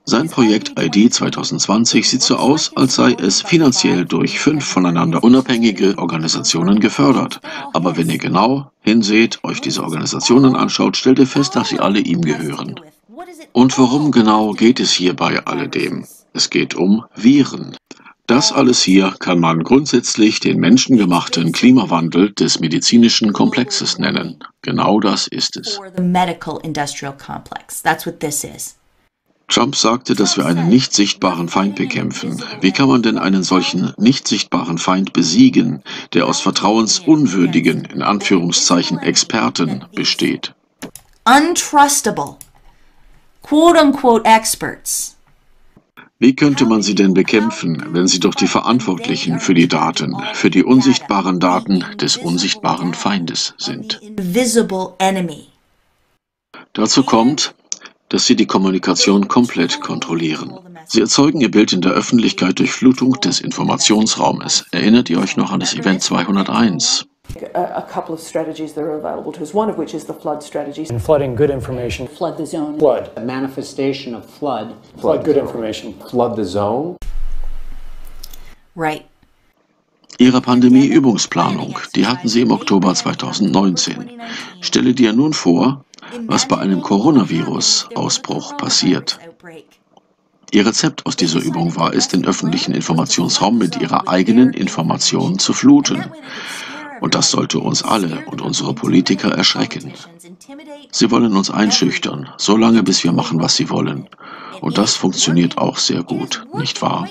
Sein Projekt ID 2020 sieht so aus, als sei es finanziell durch 5 voneinander unabhängige Organisationen gefördert. Aber wenn ihr genau hinseht, euch diese Organisationen anschaut, stellt ihr fest, dass sie alle ihm gehören. Und worum genau geht es hier bei alledem? Es geht um Viren. Das alles hier kann man grundsätzlich den menschengemachten Klimawandel des medizinischen Komplexes nennen. Genau das ist es. Trump sagte, dass wir einen nicht sichtbaren Feind bekämpfen. Wie kann man denn einen solchen nicht sichtbaren Feind besiegen, der aus vertrauensunwürdigen, in Anführungszeichen, Experten besteht? Untrustable, quote-unquote experts. Wie könnte man sie denn bekämpfen, wenn sie doch die Verantwortlichen für die Daten, für die unsichtbaren Daten des unsichtbaren Feindes sind? Dazu kommt, dass sie die Kommunikation komplett kontrollieren. Sie erzeugen ihr Bild in der Öffentlichkeit durch Flutung des Informationsraumes. Erinnert ihr euch noch an das Event 201? A couple of strategies that are available to us, one of which is the flood strategy. And flooding good information. Flood the zone. Flood. A manifestation of flood. Flood good information. Flood the zone. Right. Ihre Pandemie-Übungsplanung, die hatten sie im Oktober 2019. Stelle dir nun vor, was bei einem Coronavirus-Ausbruch passiert. Ihr Rezept aus dieser Übung war es, den öffentlichen Informationsraum mit ihrer eigenen Information zu fluten. Und das sollte uns alle und unsere Politiker erschrecken. Sie wollen uns einschüchtern, so lange bis wir machen, was sie wollen. Und das funktioniert auch sehr gut, nicht wahr?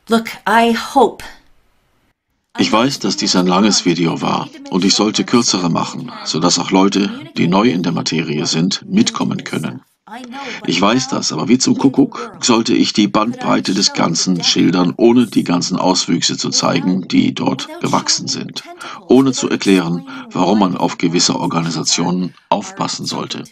Look, I hope. Ich weiß, dass dies ein langes Video war und ich sollte kürzere machen, sodass auch Leute, die neu in der Materie sind, mitkommen können. Ich weiß das, aber wie zum Kuckuck sollte ich die Bandbreite des Ganzen schildern, ohne die ganzen Auswüchse zu zeigen, die dort gewachsen sind. Ohne zu erklären, warum man auf gewisse Organisationen aufpassen sollte.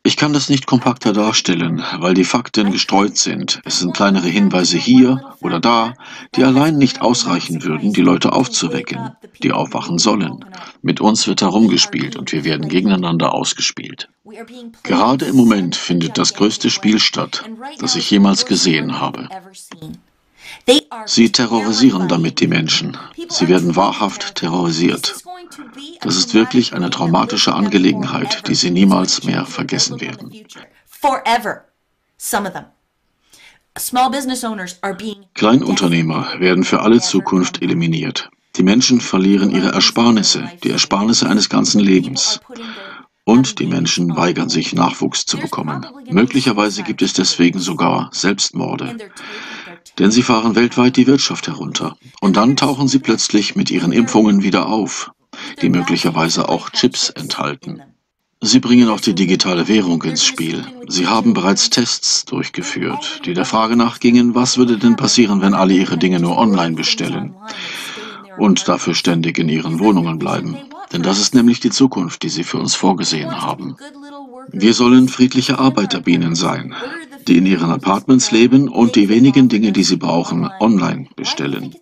Ich kann das nicht kompakter darstellen, weil die Fakten gestreut sind. Es sind kleinere Hinweise hier oder da, die allein nicht ausreichen würden, die Leute aufzuwecken, die aufwachen sollen. Mit uns wird herumgespielt und wir werden gegeneinander ausgespielt. Gerade im Moment findet das größte Spiel statt, das ich jemals gesehen habe. Sie terrorisieren damit die Menschen. Sie werden wahrhaft terrorisiert. Das ist wirklich eine traumatische Angelegenheit, die sie niemals mehr vergessen werden. Kleinunternehmer werden für alle Zukunft eliminiert. Die Menschen verlieren ihre Ersparnisse, die Ersparnisse eines ganzen Lebens. Und die Menschen weigern sich, Nachwuchs zu bekommen. Möglicherweise gibt es deswegen sogar Selbstmorde. Denn sie fahren weltweit die Wirtschaft herunter. Und dann tauchen sie plötzlich mit ihren Impfungen wieder auf. die möglicherweise auch Chips enthalten. Sie bringen auch die digitale Währung ins Spiel. Sie haben bereits Tests durchgeführt, die der Frage nachgingen, was würde denn passieren, wenn alle ihre Dinge nur online bestellen und dafür ständig in ihren Wohnungen bleiben. Denn das ist nämlich die Zukunft, die sie für uns vorgesehen haben. Wir sollen friedliche Arbeiterbienen sein, die in ihren Apartments leben und die wenigen Dinge, die sie brauchen, online bestellen.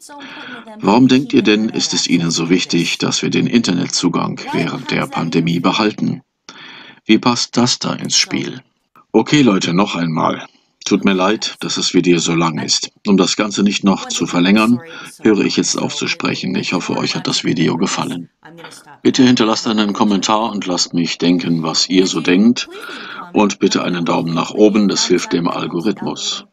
Warum denkt ihr denn, ist es Ihnen so wichtig, dass wir den Internetzugang während der Pandemie behalten? Wie passt das da ins Spiel? Okay, Leute, noch einmal. Tut mir leid, dass das Video so lang ist. Um das Ganze nicht noch zu verlängern, höre ich jetzt auf zu sprechen. Ich hoffe, euch hat das Video gefallen. Bitte hinterlasst einen Kommentar und lasst mich denken, was ihr so denkt. Und bitte einen Daumen nach oben, das hilft dem Algorithmus.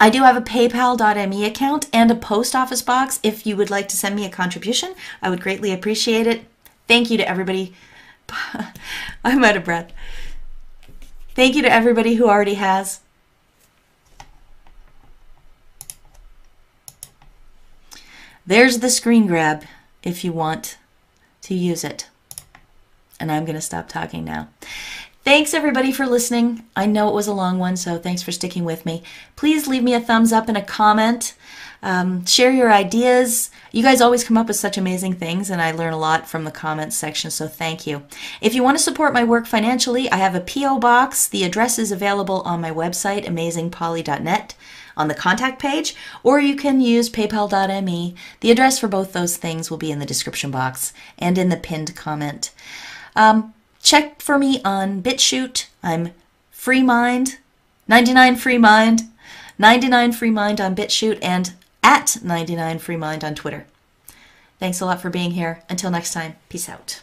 I do have a paypal.me account and a post office box. If you would like to send me a contribution, I would greatly appreciate it. Thank you to everybody. I'm out of breath. Thank you to everybody who already has. There's the screen grab if you want to use it. And I'm going to stop talking now. Thanks everybody for listening. I know it was a long one, so thanks for sticking with me. Please leave me a thumbs up and a comment. Share your ideas. You guys always come up with such amazing things, and I learn a lot from the comments section, so thank you. If you want to support my work financially, I have a P.O. box. The address is available on my website, amazingpolly.net, on the contact page, or you can use paypal.me. The address for both those things will be in the description box and in the pinned comment. Check for me on BitChute. I'm FreeMind, 99 FreeMind, 99 FreeMind on BitChute, and at 99 FreeMind on Twitter. Thanks a lot for being here. Until next time, peace out.